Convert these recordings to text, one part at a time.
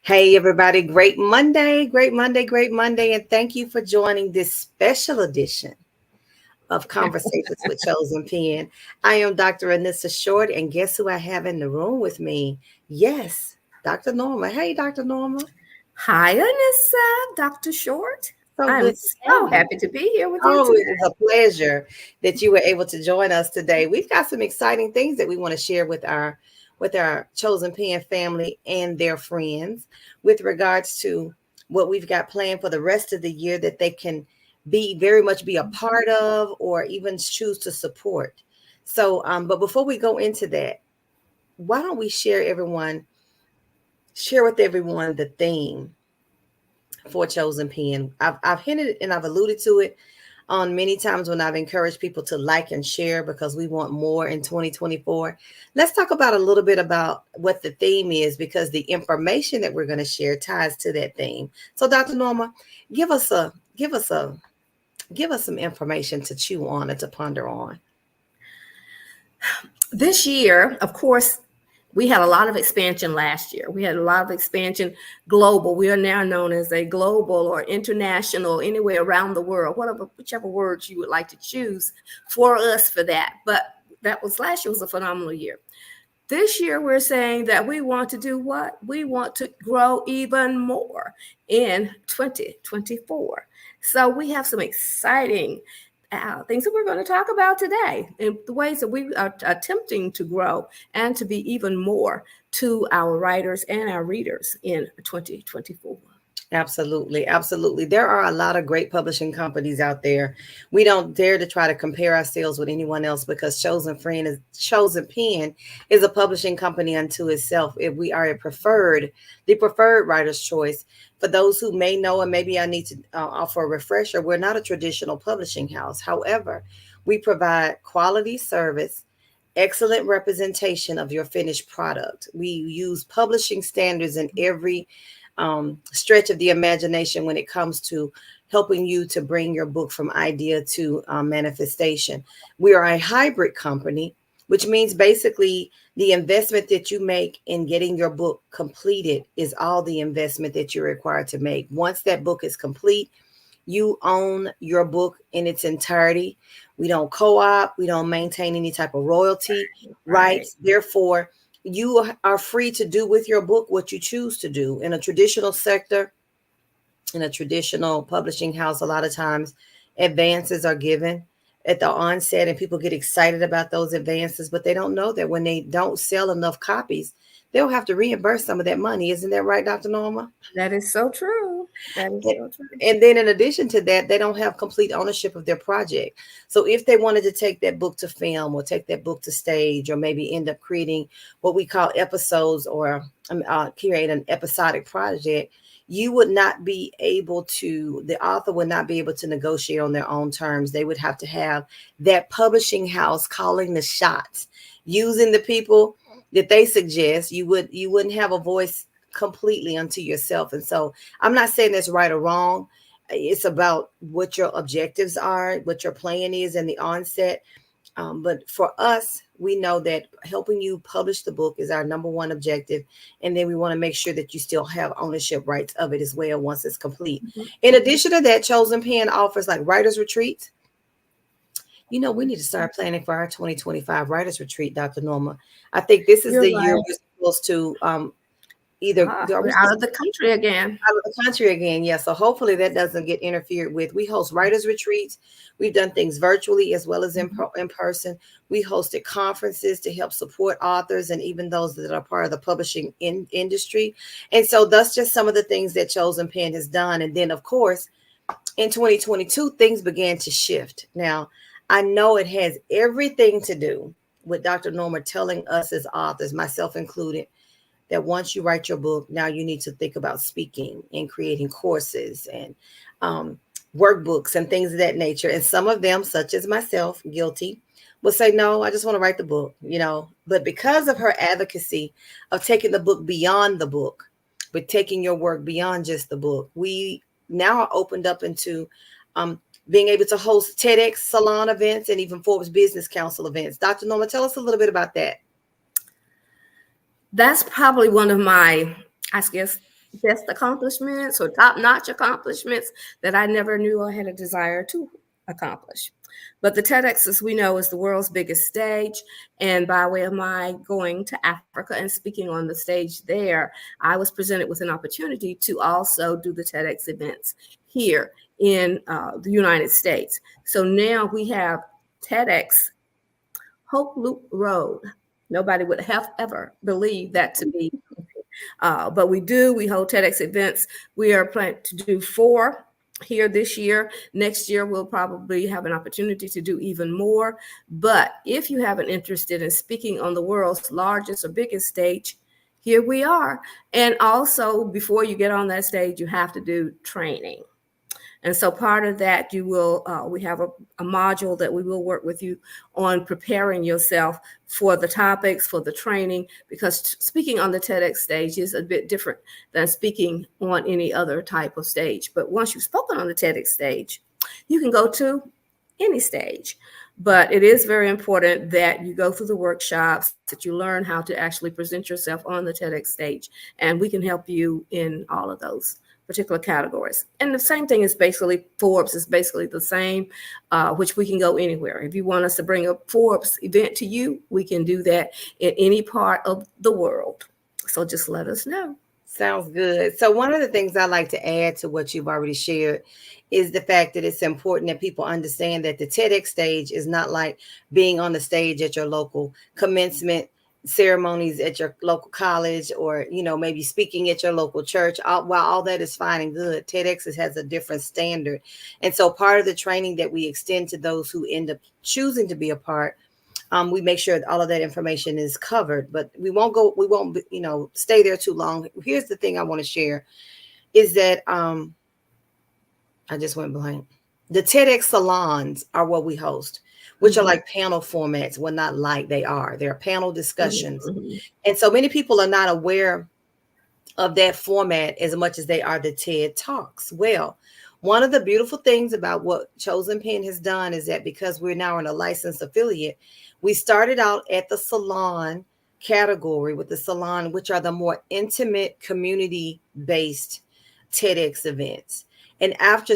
Hey, everybody. Great Monday, great Monday, great Monday. And thank you for joining this special edition of Conversations with Chosen Pen. I am Dr. Anissa Short, and guess who I have in the room with me? Yes, Dr. Norma. Hey, Dr. Norma. Hi, Anissa, Dr. Short. So I'm good to have so you. happy to be here with you Oh, today. it is a pleasure that you were able to join us today. We've got some exciting things that we want to share with our Chosen Pen family and their friends with regards to what we've got planned for the rest of the year that they can be very much be a part of or even choose to support. So, but before we go into that, why don't we share with everyone the theme for Chosen Pen? I've hinted and I've alluded to it on many times when I've encouraged people to like and share because we want more in 2024. Let's talk about a little bit about what the theme is because the information that we're going to share ties to that theme. So Dr. Norma, give us a give us a give us some information to chew on and to ponder on. This year, of course, we had a lot of expansion last year. We had a lot of expansion global. We are now known as a global or international, anywhere around the world, whichever words you would like to choose for us for that. But that was last year was a phenomenal year. This year, we're saying that we want to do what? We want to grow even more in 2024. So we have some exciting things that we're going to talk about today and the ways that we are attempting to grow and to be even more to our writers and our readers in 2024. Absolutely, absolutely. There are a lot of great publishing companies out there. We don't dare to try to compare ourselves with anyone else because Chosen Pen is a publishing company unto itself. If we are the preferred writer's choice. For those who may know, and maybe I need to offer a refresher, we're not a traditional publishing house. However, we provide quality service, excellent representation of your finished product. We use publishing standards in every stretch of the imagination when it comes to helping you to bring your book from idea to manifestation. We are a hybrid company, which means basically the investment that you make in getting your book completed is all the investment that you're required to make. Once that book is complete, you own your book in its entirety. We don't co-op, we don't maintain any type of royalty rights. Therefore, you are free to do with your book what you choose to do. In a traditional sector, in a traditional publishing house, a lot of times advances are given at the onset and people get excited about those advances, but they don't know that when they don't sell enough copies, they'll have to reimburse some of that money. Isn't that right, Dr. Norma? That is so true. That is so true. And then in addition to that, they don't have complete ownership of their project. So if they wanted to take that book to film or take that book to stage or maybe end up creating what we call episodes or create an episodic project, you would not be able to, the author would not be able to negotiate on their own terms. They would have to have that publishing house calling the shots, using the people that they suggest. You wouldn't have a voice completely unto yourself. And so I'm not saying that's right or wrong. It's about what your objectives are, what your plan is in the onset. But for us, we know that helping you publish the book is our number one objective. And then we want to make sure that you still have ownership rights of it as well once it's complete. In addition to that, Chosen Pen offers like writers retreats. You know, we need to start planning for our 2025 writers retreat, Dr. Norma. I think this is You're the year right. we're supposed to either are we We're out supposed of the country again. out of the country again. Yeah. So hopefully that doesn't get interfered with. We host writers retreats. We've done things virtually as well as in person. We hosted conferences to help support authors and even those that are part of the publishing industry. And so that's just some of the things that Chosen Pen has done. And then, of course, in 2022, things began to shift. Now, I know it has everything to do with Dr. Norma telling us as authors, myself included, that once you write your book, now you need to think about speaking and creating courses and workbooks and things of that nature. And some of them, such as myself, guilty, will say, no, I just want to write the book, you know. But because of her advocacy of taking the book beyond the book, but taking your work beyond just the book, we now are opened up into being able to host TEDx salon events and even Forbes Business Council events. Dr. Norma, tell us a little bit about that. That's probably one of my, I guess, best accomplishments or top-notch accomplishments that I never knew I had a desire to accomplish. But the TEDx, as we know, is the world's biggest stage. And by way of my going to Africa and speaking on the stage there, I was presented with an opportunity to also do the TEDx events here in the United States. So now we have TEDx Hope Loop Road. Nobody would have ever believed that to be. But we do. We hold TEDx events. We are planning to do 4 here this year. Next year, we'll probably have an opportunity to do even more. But if you have an interest in speaking on the world's largest or biggest stage, here we are. And also, before you get on that stage, you have to do training. And so part of that, you will, we have a module that we will work with you on preparing yourself for the topics, for the training, because speaking on the TEDx stage is a bit different than speaking on any other type of stage. But once you've spoken on the TEDx stage, you can go to any stage. But it is very important that you go through the workshops, that you learn how to actually present yourself on the TEDx stage. And we can help you in all of those particular categories. And the same thing is basically Forbes is basically the same, which we can go anywhere. If you want us to bring a Forbes event to you, we can do that in any part of the world. So just let us know. Sounds good. So one of the things I like to add to what you've already shared is the fact that it's important that people understand that the TEDx stage is not like being on the stage at your local commencement ceremonies at your local college, or maybe speaking at your local church. While all that is fine and good, TEDx has a different standard. And so part of the training that we extend to those who end up choosing to be a part, we make sure that all of that information is covered. But we won't stay there too long. Here's the thing I want to share is that I just went blank. The TEDx salons are what we host, which are like panel formats. Well, not like they are. They're panel discussions. And so many people are not aware of that format as much as they are the TED Talks. Well, one of the beautiful things about what Chosen Pen has done is that because we're now in a licensed affiliate, we started out at the salon category with the salon, which are the more intimate community-based TEDx events. And after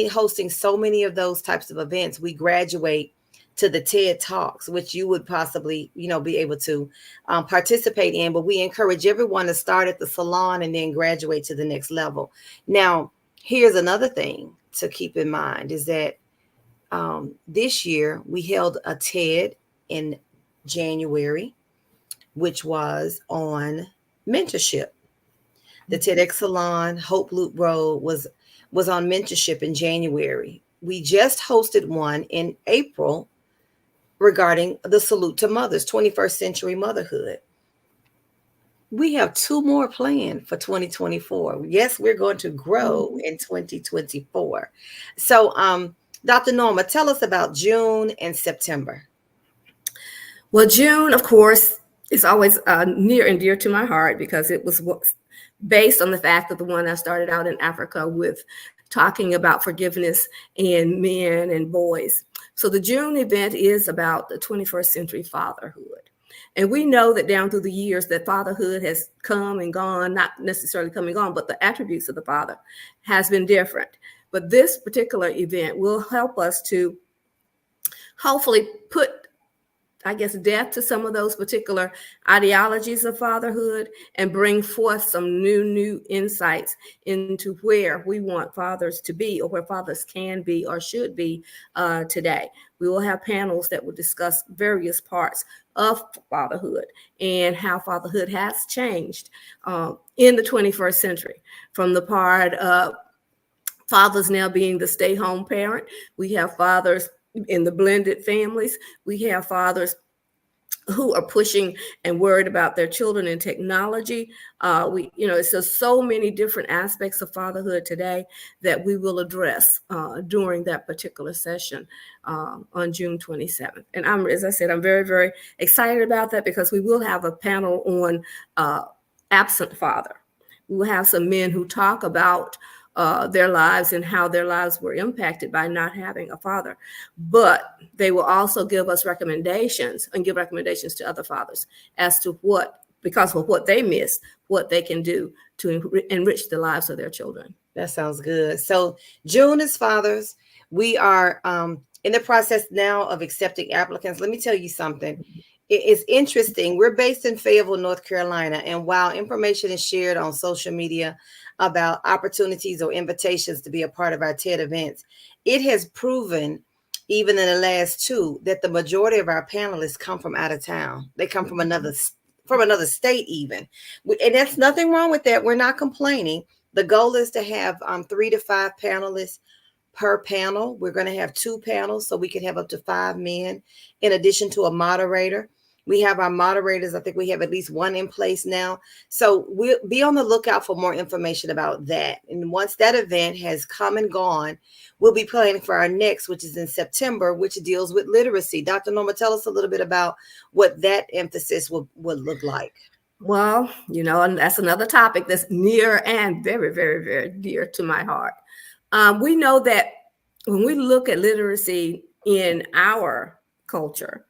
hosting so many of those types of events, we graduate to the TED Talks, which you would possibly, be able to participate in. But we encourage everyone to start at the salon and then graduate to the next level. Now, here's another thing to keep in mind is that this year we held a TED in January, which was on mentorship. The TEDx Salon Hope Loop Road was on mentorship in January. We just hosted one in April regarding the Salute to Mothers, 21st Century Motherhood. We have 2 more planned for 2024. Yes, we're going to grow in 2024. So, Dr. Norma, tell us about June and September. Well, June, of course, is always near and dear to my heart because it was based on the fact that the one I started out in Africa with talking about forgiveness in men and boys. So the June event is about the 21st century fatherhood. And we know that down through the years that fatherhood has come and gone, not necessarily come and gone, but the attributes of the father has been different. But this particular event will help us to hopefully put, death to some of those particular ideologies of fatherhood and bring forth some new insights into where we want fathers to be or where fathers can be or should be today. We will have panels that will discuss various parts of fatherhood and how fatherhood has changed in the 21st century, from the part of fathers now being the stay-home parent. We have fathers in the blended families. We have fathers who are pushing and worried about their children and technology. It's just so many different aspects of fatherhood today that we will address during that particular session on June 27th. And as I said, I'm very, very excited about that because we will have a panel on absent father. We will have some men who talk about their lives and how their lives were impacted by not having a father. But they will also give us recommendations and give recommendations to other fathers as to what because of what they miss, what they can do to enrich the lives of their children. That sounds good. So June is Father's. We are in the process now of accepting applicants. Let me tell you something. It is interesting. We're based in Fayetteville, North Carolina. And while information is shared on social media about opportunities or invitations to be a part of our TED events, it has proven, even in the last two, that the majority of our panelists come from out of town. They come from another state even. And that's nothing wrong with that. We're not complaining. The goal is to have 3 to 5 panelists per panel. We're going to have 2 panels so we can have up to 5 men in addition to a moderator. We have our moderators. I think we have at least 1 in place now. So we'll be on the lookout for more information about that. And once that event has come and gone, we'll be planning for our next, which is in September, which deals with literacy. Dr. Norma, tell us a little bit about what that emphasis would look like. Well, and that's another topic that's near and very, very, very dear to my heart. We know that when we look at literacy in our culture,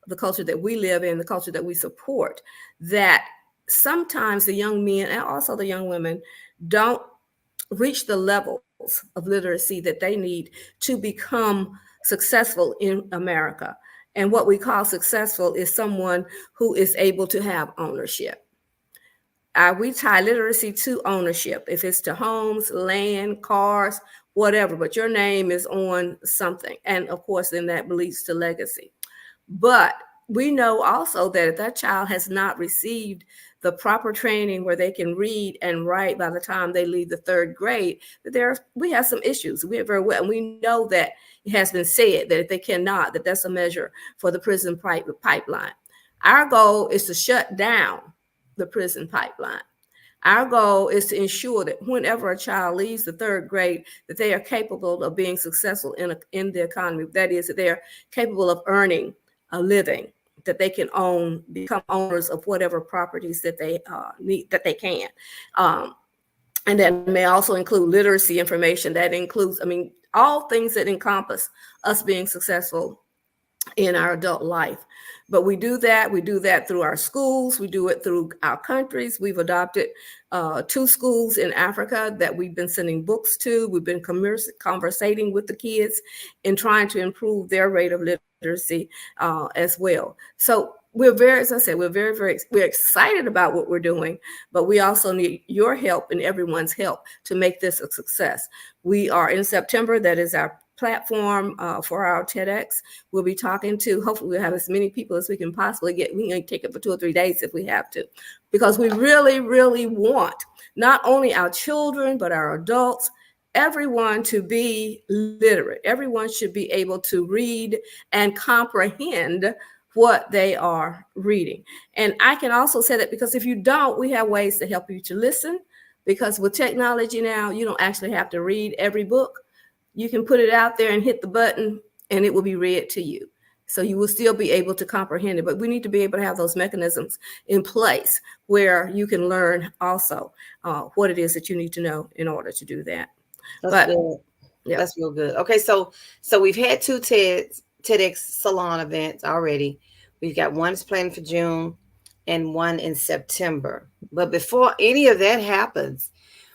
the culture that we live in, the culture that we support, that sometimes the young men and also the young women don't reach the levels of literacy that they need to become successful in America. And what we call successful is someone who is able to have ownership. We tie literacy to ownership. If it's to homes, land, cars, whatever, but your name is on something. And of course, then that leads to legacy. But we know also that if that child has not received the proper training where they can read and write by the time they leave the 3rd grade, that we have some issues. We have and we know that it has been said that if they cannot, that's a measure for the prison pipeline. Our goal is to shut down the prison pipeline. Our goal is to ensure that whenever a child leaves the 3rd grade, that they are capable of being successful in the economy. That is, that they're capable of earning a living, that they can become owners of whatever properties that they need, that they can. And that may also include literacy information. That includes, all things that encompass us being successful in our adult life. But we do that through our schools. We do it through our countries. We've adopted 2 schools in Africa that we've been sending books to. We've been conversating with the kids and trying to improve their rate of literacy as well. So as I said, we're we're excited about what we're doing, but we also need your help and everyone's help to make this a success. We are in September. That is our platform for our TEDx. We'll be talking to, hopefully we'll have as many people as we can possibly get. We can take it for 2 or 3 days if we have to, because we really, really want not only our children, but our adults, everyone to be literate. Everyone should be able to read and comprehend what they are reading. And I can also say that because if you don't, we have ways to help you to listen, because with technology now, you don't actually have to read every book. You can put it out there and hit the button and it will be read to you. So you will still be able to comprehend it, but we need to be able to have those mechanisms in place where you can learn also what it is that you need to know in order to do that. That's good. Yeah. That's real good. Okay, so we've had 2 TEDx Salon events already. We've got one planned for June and one in September. But before any of that happens,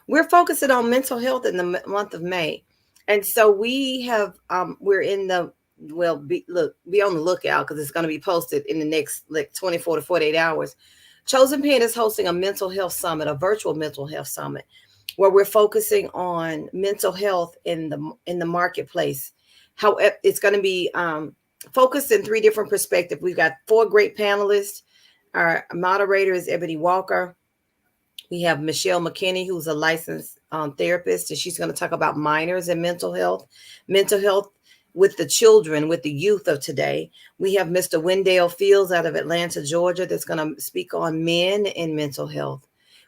we're focusing on mental health in the month of May. And so we have, we're in the, be on the lookout because it's going to be posted in the next 24 to 48 hours. Chosen Pen is hosting a mental health summit, a virtual mental health summit, where we're focusing on mental health in the marketplace. How it's going to be focused in 3 different perspectives. We've got 4 great panelists. Our moderator is Ebony Walker. We have Michelle McKinney, who's a licensed therapist, and she's going to talk about minors and mental health with the children, with the youth of today. We have Mr. Wendell Fields out of Atlanta, Georgia, that's going to speak on men and mental health.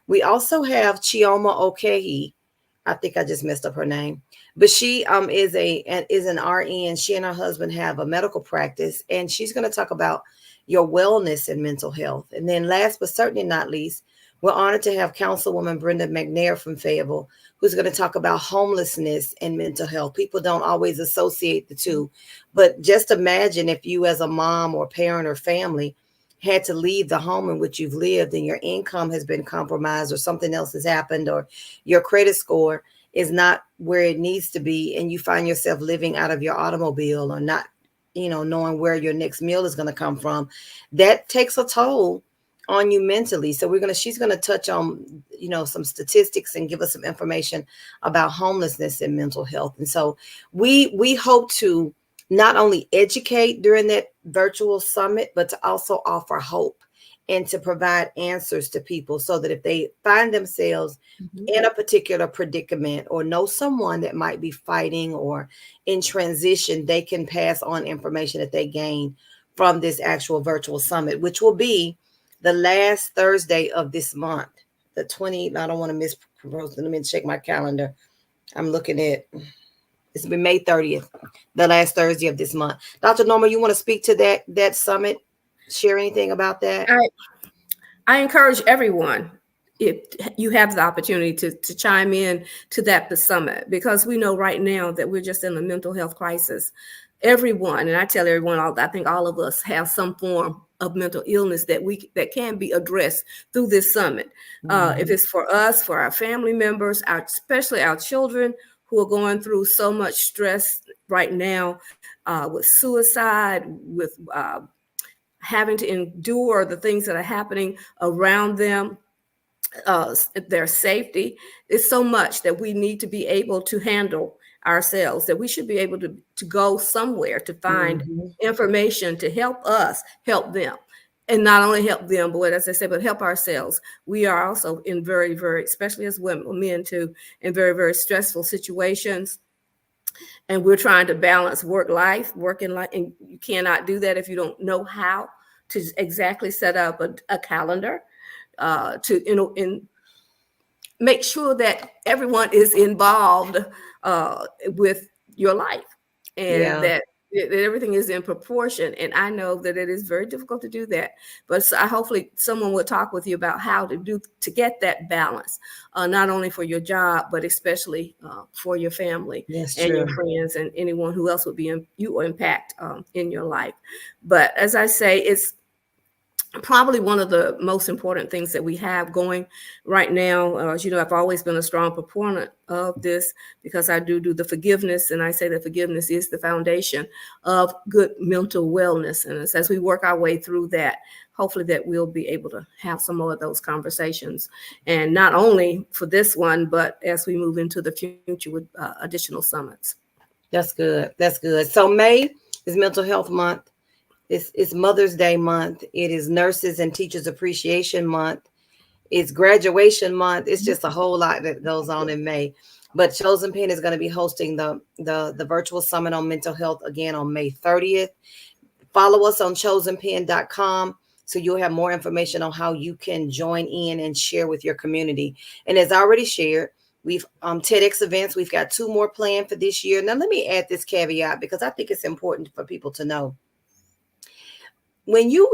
We also have Chioma Okehi. I think I just messed up her name, but she is an RN. She and her husband have a medical practice, and she's going to talk about your wellness and mental health. And then last but certainly not least, we're honored to have Councilwoman Brenda McNair from Fayetteville, who's going to talk about homelessness and mental health. People don't always associate the two, but just imagine if you as a mom or parent or family had to leave the home in which you've lived and your income has been compromised or something else has happened or your credit score is not where it needs to be, and you find yourself living out of your automobile or not, knowing where your next meal is going to come from, that takes a toll on you mentally. So she's going to touch on, some statistics and give us some information about homelessness and mental health. And so we hope to not only educate during that virtual summit, but to also offer hope and to provide answers to people so that if they find themselves in a particular predicament or know someone that might be fighting or in transition, they can pass on information that they gain from this actual virtual summit, which will be the last Thursday of this month, the 20. I don't want to mispropose. Let me check my calendar. I'm looking at, it's been May 30th, the last Thursday of this month. Dr. Norma, you want to speak to that summit? Share anything about that? I encourage everyone, if you have the opportunity to chime in to the summit, because we know right now that we're just in a mental health crisis. Everyone, and I tell everyone, I think all of us have some form of mental illness that can be addressed through this summit. If it's for us, for our family members, especially our children who are going through so much stress right now, with suicide, with having to endure the things that are happening around them, their safety. Is so much that we need to be able to handle ourselves, that we should be able to go somewhere to find information to help us help them. And not only help them, but as I said, but help ourselves. We are also in very, very, especially as men too, in very, very stressful situations. And we're trying to balance work and life, and you cannot do that if you don't know how to exactly set up a calendar to make sure that everyone is involved with your life, and that everything is in proportion. And I know that it is very difficult to do that, but hopefully someone will talk with you about how to get that balance, not only for your job, but especially for your family your friends and anyone who else would be you impact in your life. But as I say, it's probably one of the most important things that we have going right now. As you know, I've always been a strong proponent of this because I do the forgiveness, and I say that forgiveness is the foundation of good mental wellness. And as we work our way through that, hopefully that we'll be able to have some more of those conversations, and not only for this one, but as we move into the future with additional summits. That's good. That's good. So May is Mental Health Month. It's Mother's Day month. It is Nurses and Teachers Appreciation Month. It's graduation month. It's just a whole lot that goes on in May. But Chosen Pen is going to be hosting the virtual summit on mental health again on May 30th. Follow us on chosenpen.com so you'll have more information on how you can join in and share with your community. And as I already shared, we've TEDx events. We've got 2 more planned for this year. Now, let me add this caveat because I think it's important for people to know. When you're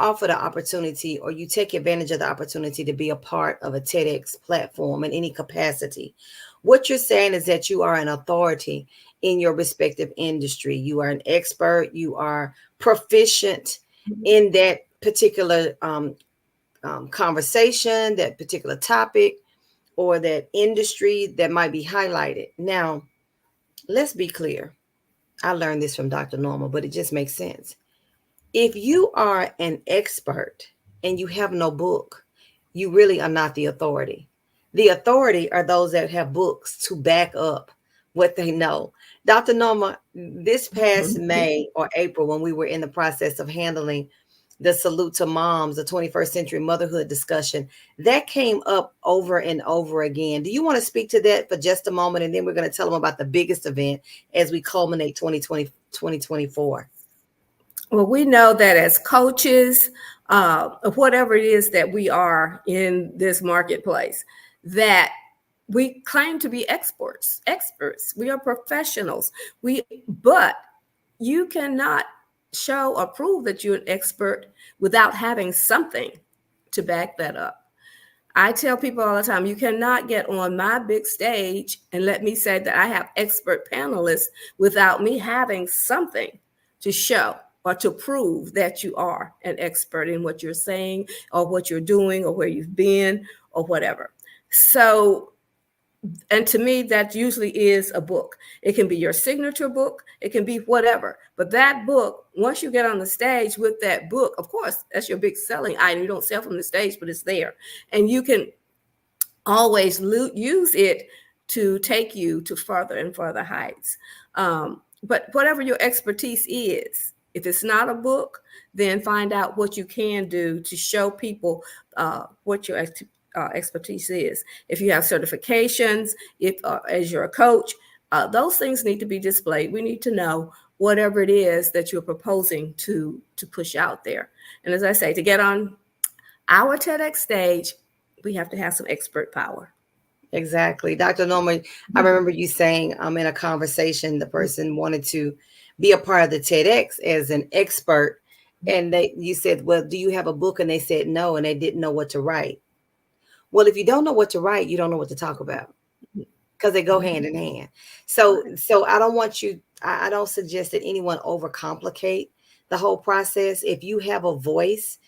offered an opportunity or you take advantage of the opportunity to be a part of a TEDx platform in any capacity, what you're saying is that you are an authority in your respective industry. You are an expert. You are proficient in that particular conversation, that particular topic, or that industry that might be highlighted. Now, let's be clear. I learned this from Dr. Norma, but it just makes sense. If you are an expert and you have no book, you really are not the authority. The authority are those that have books to back up what they know. Dr. Norma, this past May or April, when we were in the process of handling the Salute to Moms, the 21st Century Motherhood discussion, that came up over and over again. Do you want to speak to that for just a moment? And then we're going to tell them about the biggest event as we culminate 2024. Well, we know that as coaches, whatever it is that we are in this marketplace, that we claim to be experts. We are professionals. But you cannot show or prove that you're an expert without having something to back that up. I tell people all the time, you cannot get on my big stage and let me say that I have expert panelists without me having something to show or to prove that you are an expert in what you're saying or what you're doing or where you've been or whatever. So, and to me, that usually is a book. It can be your signature book. It can be whatever. But that book, once you get on the stage with that book, of course, that's your big selling item. You don't sell from the stage, but it's there. And you can always use it to take you to further and further heights. But whatever your expertise is, if it's not a book, then find out what you can do to show people what your expertise is. If you have certifications, if as you're a coach, those things need to be displayed. We need to know whatever it is that you're proposing to push out there. And as I say, to get on our TEDx stage, we have to have some expert power. Exactly. Dr. Norma, I remember you saying in a conversation, the person wanted to be a part of the TEDx as an expert. And you said, well, do you have a book? And they said no, and they didn't know what to write. Well, if you don't know what to write, you don't know what to talk about, because they go hand in hand. So I don't want you, I don't suggest that anyone overcomplicate the whole process. If you have a voice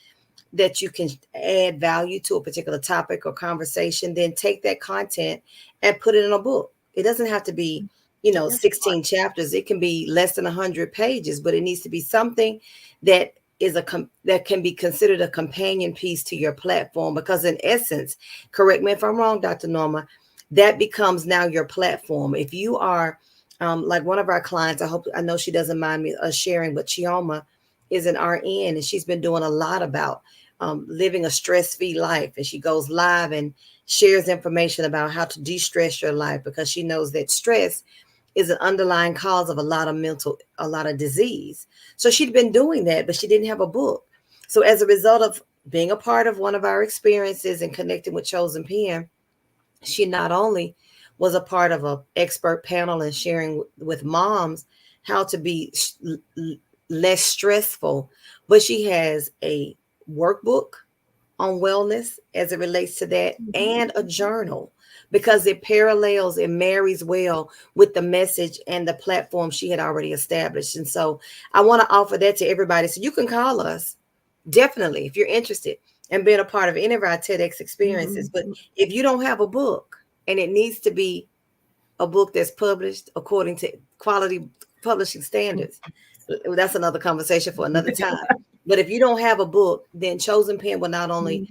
that you can add value to a particular topic or conversation, then take that content and put it in a book. It doesn't have to be, 16 chapters. It can be less than 100 pages, but it needs to be something that is that can be considered a companion piece to your platform, because in essence, correct me if I'm wrong, Dr. Norma, that becomes now your platform. If you are like one of our clients, I know she doesn't mind me sharing, but Chioma is an RN, and she's been doing a lot about living a stress-free life. And she goes live and shares information about how to de-stress your life, because she knows that stress is an underlying cause of a lot of disease. So she'd been doing that, but she didn't have a book. So as a result of being a part of one of our experiences and connecting with Chosen Pen, she not only was a part of an expert panel and sharing with moms how to be less stressful, but she has a workbook on wellness as it relates to that, and a journal, because it parallels and marries well with the message and the platform she had already established. And so I want to offer that to everybody. So you can call us definitely if you're interested in being a part of any of our TEDx experiences. But if you don't have a book, and it needs to be a book that's published according to quality publishing standards, that's another conversation for another time. But if you don't have a book, then Chosen Pen will not only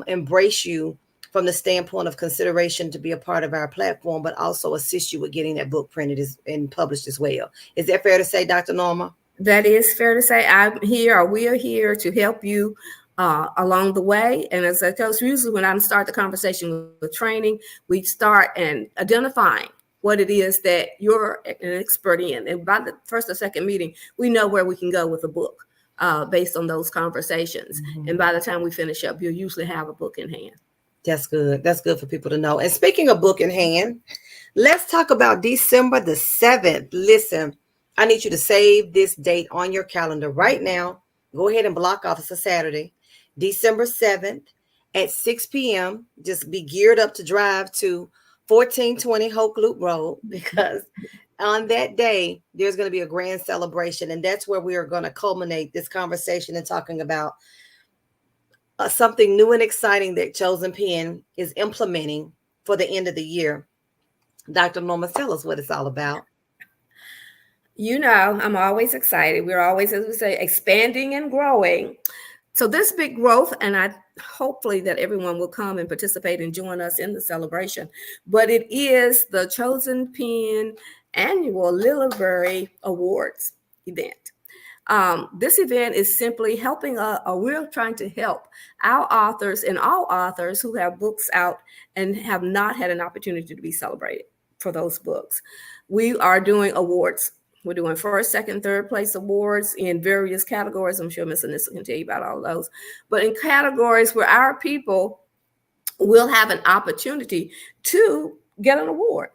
embrace you from the standpoint of consideration to be a part of our platform, but also assist you with getting that book printed and published as well. Is that fair to say, Dr. Norma? That is fair to say. I'm here, or we are here to help you along the way. And as I coach, usually when I start the conversation with training, we start and identifying what it is that you're an expert in. And by the first or second meeting, we know where we can go with a book based on those conversations. And by the time we finish up, you'll usually have a book in hand. That's good. That's good for people to know. And speaking of book in hand, let's talk about December the 7th. Listen, I need you to save this date on your calendar right now. Go ahead and block off. It's a Saturday, December 7th at 6 p.m. Just be geared up to drive to 1420 Hoke Loop Road, because on that day, there's going to be a grand celebration. And that's where we are going to culminate this conversation and talking about something new and exciting that Chosen Pen is implementing for the end of the year. Dr. Norma, tell us what it's all about. You know, I'm always excited. We're always, as we say, expanding and growing. So this big growth, and I hopefully that everyone will come and participate and join us in the celebration. But it is the Chosen Pen annual Literary Awards event. This event is simply helping, we're trying to help our authors and all authors who have books out and have not had an opportunity to be celebrated for those books. We are doing awards. We're doing first, second, third place awards in various categories. I'm sure Ms. Anissa can tell you about all those. But in categories where our people will have an opportunity to get an award.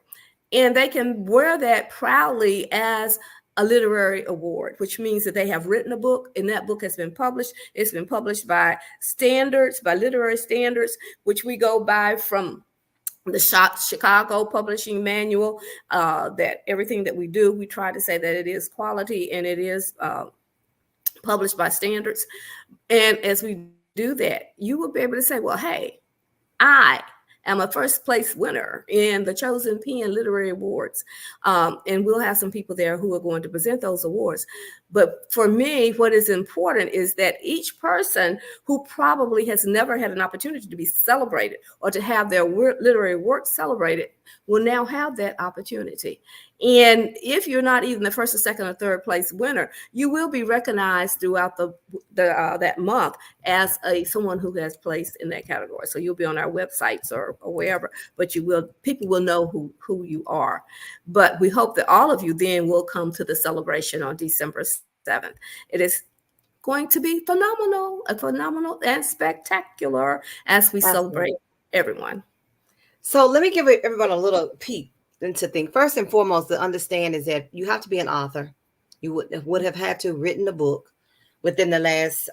And they can wear that proudly as a literary award, which means that they have written a book and that book has been published. It's been published by standards, by literary standards, which we go by from the Chicago Publishing Manual, that everything that we do, we try to say that it is quality and it is published by standards. And as we do that, you will be able to say, well, hey, I am a first place winner in the Chosen Pen Literary Awards. And we'll have some people there who are going to present those awards. But for me, what is important is that each person who probably has never had an opportunity to be celebrated or to have their literary work celebrated will now have that opportunity. And if you're not even the first or second or third place winner, you will be recognized throughout that month as someone who has placed in that category. So you'll be on our websites or wherever, but people will know who you are. But we hope that all of you then will come to the celebration on December 7th. It is going to be phenomenal and spectacular as we celebrate everyone. So let me give everyone a little peek into things. First and foremost, to understand is that you have to be an author. You would have had to written a book within the last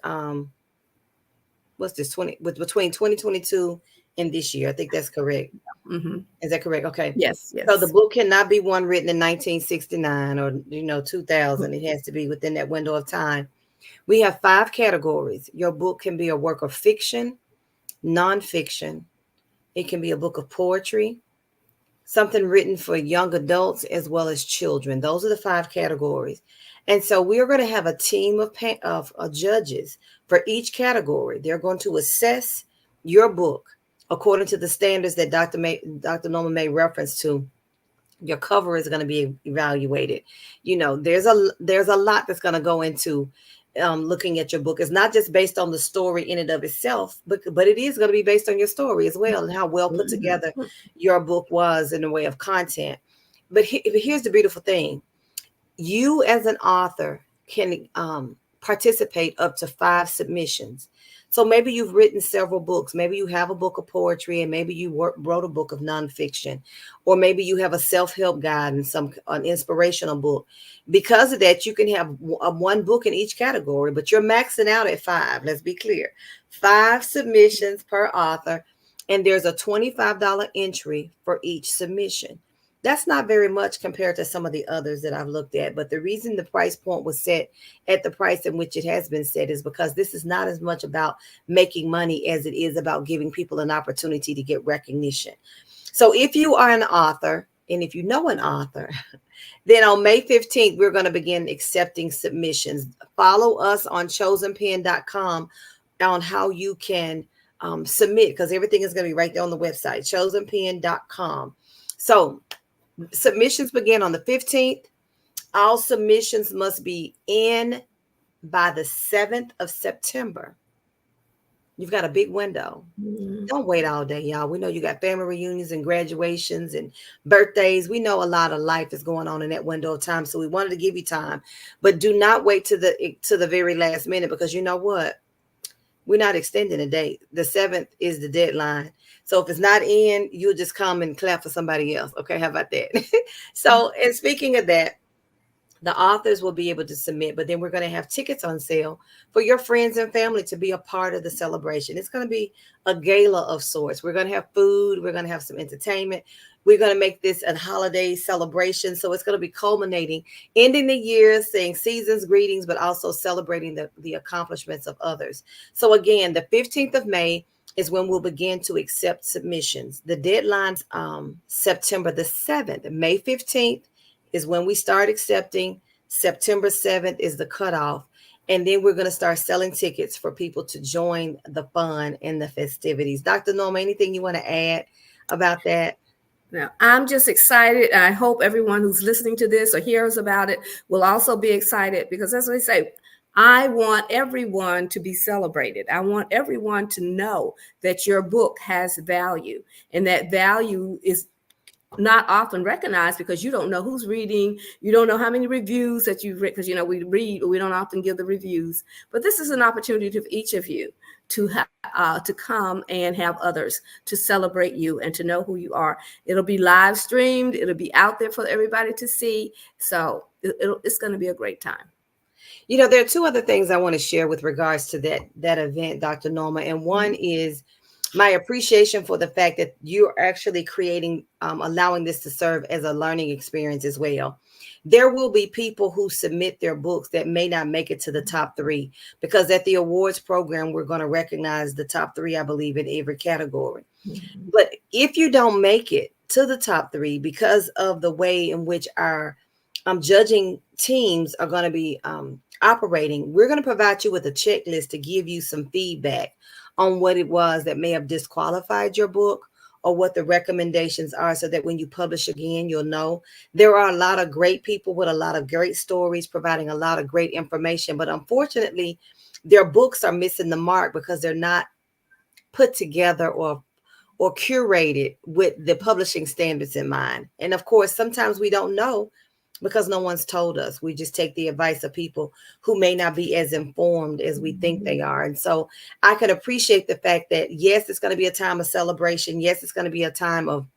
between 2022 and this year. I think that's correct. Mm-hmm. Is that correct? Okay. Yes. So the book cannot be one written in 1969 or 2000. It has to be within that window of time. We have 5 categories. Your book can be a work of fiction, nonfiction. It can be a book of poetry, something written for young adults as well as children. Those are the 5 categories. And so we are going to have a team of judges for each category. They're going to assess your book according to the standards that Dr. Norma made reference to. Your cover is going to be evaluated. There's a lot that's going to go into looking at your book. It's not just based on the story in and of itself, but it is going to be based on your story as well and how well put together your book was in the way of content. But here's the beautiful thing. You as an author can participate up to 5 submissions. So maybe you've written several books. Maybe you have a book of poetry, and maybe you wrote a book of nonfiction, or maybe you have a self-help guide and an inspirational book. Because of that, you can have one book in each category, but you're maxing out at 5. Let's be clear. 5 submissions per author, and there's a $25 entry for each submission. That's not very much compared to some of the others that I've looked at. But the reason the price point was set at the price in which it has been set is because this is not as much about making money as it is about giving people an opportunity to get recognition. So if you are an author, and if you know an author, then on May 15th, we're going to begin accepting submissions. Follow us on chosenpen.com on how you can submit, because everything is going to be right there on the website, chosenpen.com. So submissions begin on the 15th. All submissions must be in by the 7th of September. You've got a big window. Don't wait all day, y'all. We know you got family reunions and graduations and birthdays. We know a lot of life is going on in that window of time. So we wanted to give you time, but do not wait to the very last minute, because you know what? We're not extending the date. The 7th is the deadline. So if it's not in, you'll just come and clap for somebody else. Okay, how about that? So, and speaking of that, the authors will be able to submit, but then we're going to have tickets on sale for your friends and family to be a part of the celebration. It's going to be a gala of sorts. We're going to have food. We're going to have some entertainment. We're going to make this a holiday celebration. So it's going to be culminating, ending the year, saying season's greetings, but also celebrating the accomplishments of others. So again, the 15th of May is when we'll begin to accept submissions. The deadline's September the 7th. May 15th is when we start accepting. September 7th is the cutoff. And then we're going to start selling tickets for people to join the fun and the festivities. Dr. Norma, anything you want to add about that? Now, I'm just excited. I hope everyone who's listening to this or hears about it will also be excited, because as I say, I want everyone to be celebrated. I want everyone to know that your book has value, and that value is not often recognized because you don't know who's reading. You don't know how many reviews that you've read, because we read, but we don't often give the reviews. But this is an opportunity for each of you to come and have others to celebrate you and to know who you are. It'll be live streamed. It'll be out there for everybody to see. So it's going to be a great time. There are 2 other things I want to share with regards to that event, Dr. Norma. And one is my appreciation for the fact that you're actually creating, allowing this to serve as a learning experience as well. There will be people who submit their books that may not make it to the top three, because at the awards program, we're going to recognize the top three, I believe, in every category. Mhm. But if you don't make it to the top three because of the way in which our judging teams are going to be operating, we're going to provide you with a checklist to give you some feedback on what it was that may have disqualified your book, or what the recommendations are, so that when you publish again, you'll know. There are a lot of great people with a lot of great stories providing a lot of great information, but unfortunately, their books are missing the mark because they're not put together or curated with the publishing standards in mind. And of course, sometimes we don't know because no one's told us. We just take the advice of people who may not be as informed as we think they are. And so I can appreciate the fact that, yes, it's going to be a time of celebration. Yes, it's going to be a time of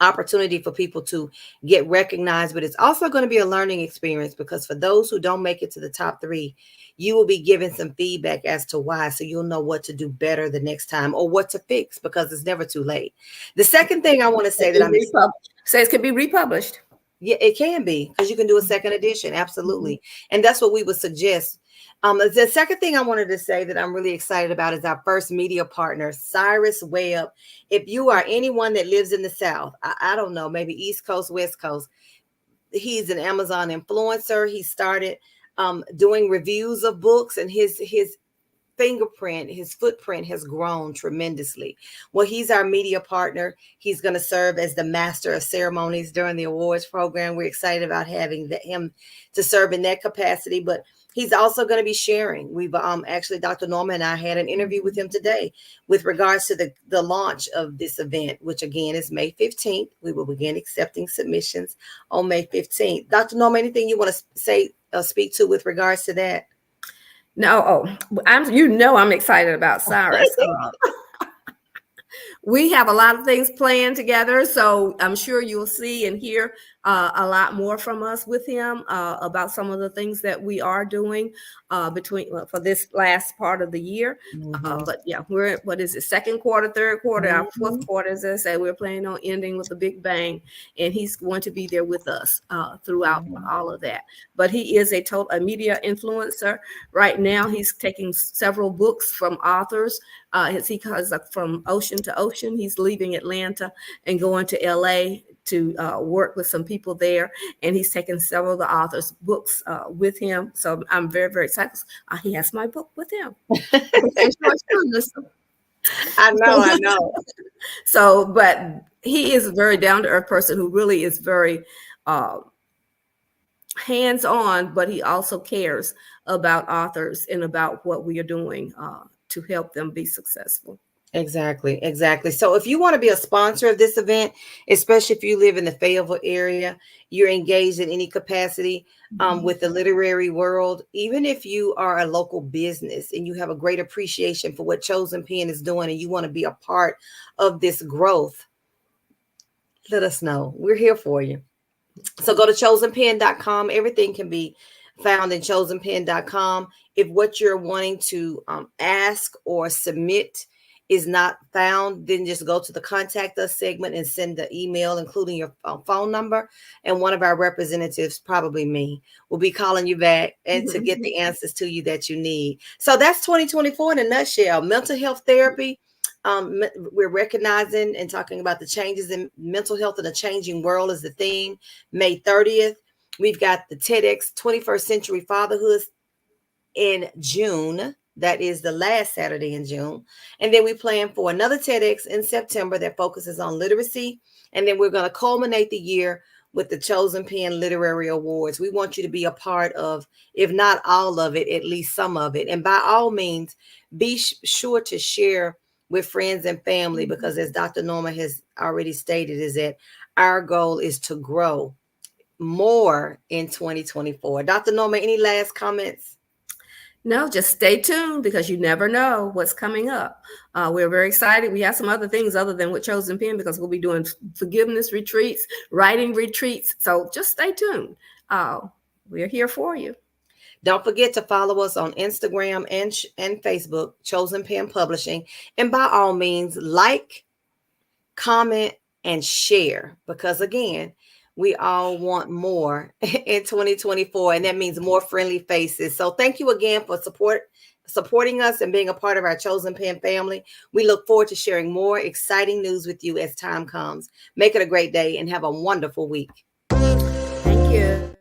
opportunity for people to get recognized, but it's also going to be a learning experience, because for those who don't make it to the top three, you will be given some feedback as to why, so you'll know what to do better the next time, or what to fix, because it's never too late. The second thing I want to say that I'm Says can be republished. yeah, it can be, because you can do a second edition. Absolutely. And that's what we would suggest. The second thing I wanted to say that I'm really excited about is our first media partner, Cyrus Webb. If you are anyone that lives in the South, I don't know, maybe East Coast, West Coast, he's an Amazon influencer. He started doing reviews of books, and his fingerprint, his footprint has grown tremendously. Well, he's our media partner. He's going to serve as the master of ceremonies during the awards program. We're excited about having him to serve in that capacity, but he's also going to be sharing. We've actually, Dr. Norma and I had an interview with him today with regards to the launch of this event, which again is May 15th. We will begin accepting submissions on May 15th. Dr. Norma, anything you want to say, speak to with regards to that? No, I'm excited about Cyrus. We have a lot of things planned together, so I'm sure you'll see and hear a lot more from us with him about some of the things that we are doing for this last part of the year. But yeah, we're second quarter, third quarter, our fourth quarter, as I say, we're planning on ending with a big bang, and he's going to be there with us throughout all of that. But he is a media influencer. Right now, he's taking several books from authors. He goes from ocean to ocean. He's leaving Atlanta and going to LA to work with some people there, and he's taken several of the authors' books with him. So I'm very, very excited. He has my book with him. I know. So, but he is a very down-to-earth person who really is very hands-on, but he also cares about authors and about what we are doing to help them be successful. Exactly. So if you want to be a sponsor of this event, especially if you live in the Fayetteville area, you're engaged in any capacity with the literary world, even if you are a local business and you have a great appreciation for what Chosen Pen is doing and you want to be a part of this growth, let us know. We're here for you. So go to chosenpen.com. Everything can be found in chosenpen.com. If what you're wanting to ask or submit is not found, then just go to the contact us segment and send the email, including your phone number. And one of our representatives, probably me, will be calling you back and to get the answers to you that you need. So that's 2024 in a nutshell. Mental health therapy. We're recognizing and talking about the changes in mental health in a changing world is the theme. May 30th. We've got the TEDx 21st Century Fatherhood in June. That is the last Saturday in June. And then we plan for another TEDx in September that focuses on literacy. And then we're going to culminate the year with the Chosen Pen Literary Awards. We want you to be a part of, if not all of it, at least some of it. And by all means, be sure to share with friends and family, because as Dr. Norma has already stated, is that our goal is to grow more in 2024. Dr. Norma, any last comments? No, just stay tuned, because you never know what's coming up. We're very excited. We have some other things other than with Chosen Pen, because we'll be doing forgiveness retreats, writing retreats. So just stay tuned. We're here for you. Don't forget to follow us on Instagram and Facebook, Chosen Pen Publishing. And by all means, like, comment, and share, because again, we all want more in 2024, and that means more friendly faces. So thank you again for supporting us and being a part of our Chosen Pen family. We look forward to sharing more exciting news with you as time comes. Make it a great day and have a wonderful week. Thank you.